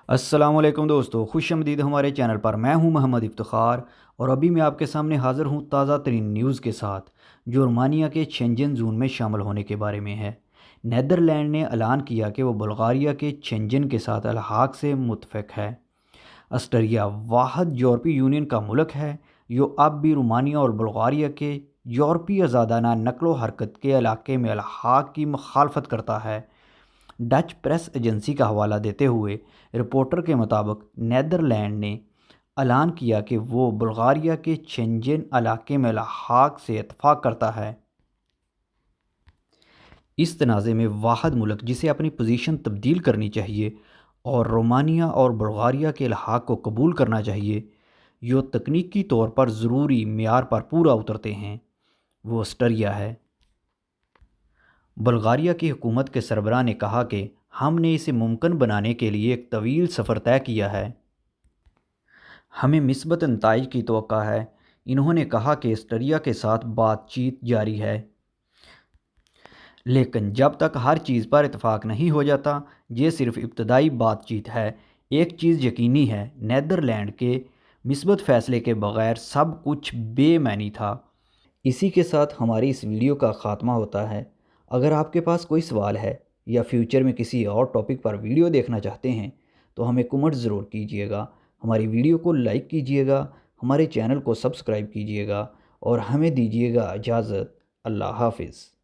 السلام علیکم دوستو، خوش آمدید ہمارے چینل پر۔ میں ہوں محمد افتخار اور ابھی میں آپ کے سامنے حاضر ہوں تازہ ترین نیوز کے ساتھ جو رومانیہ کے شینجن زون میں شامل ہونے کے بارے میں ہے۔ نیدرلینڈ نے اعلان کیا کہ وہ بلغاریہ کے شینجن کے ساتھ الحاق سے متفق ہے۔ آسٹریا واحد یورپی یونین کا ملک ہے جو اب بھی رومانیہ اور بلغاریہ کے یورپی آزادانہ نقل و حرکت کے علاقے میں الحاق کی مخالفت کرتا ہے۔ ڈچ پریس ایجنسی کا حوالہ دیتے ہوئے رپورٹر کے مطابق نیدرلینڈ نے اعلان کیا کہ وہ بلغاریہ کے شینجن علاقے میں الحاق سے اتفاق کرتا ہے۔ اس تنازع میں واحد ملک جسے اپنی پوزیشن تبدیل کرنی چاہیے اور رومانیہ اور بلغاریہ کے الحاق کو قبول کرنا چاہیے جو تکنیکی طور پر ضروری معیار پر پورا اترتے ہیں، وہ آسٹریا ہے۔ بلغاریہ کی حکومت کے سربراہ نے کہا کہ ہم نے اسے ممکن بنانے کے لیے ایک طویل سفر طے کیا ہے۔ ہمیں مثبت نتائج کی توقع ہے۔ انہوں نے کہا کہ آسٹریا کے ساتھ بات چیت جاری ہے، لیکن جب تک ہر چیز پر اتفاق نہیں ہو جاتا، یہ صرف ابتدائی بات چیت ہے۔ ایک چیز یقینی ہے، نیدرلینڈ کے مثبت فیصلے کے بغیر سب کچھ بے معنی تھا۔ اسی کے ساتھ ہماری اس ویڈیو کا خاتمہ ہوتا ہے۔ اگر آپ کے پاس کوئی سوال ہے یا فیوچر میں کسی اور ٹاپک پر ویڈیو دیکھنا چاہتے ہیں تو ہمیں کمنٹ ضرور کیجیے گا، ہماری ویڈیو کو لائک کیجیے گا، ہمارے چینل کو سبسکرائب کیجیے گا اور ہمیں دیجیے گا اجازت۔ اللہ حافظ۔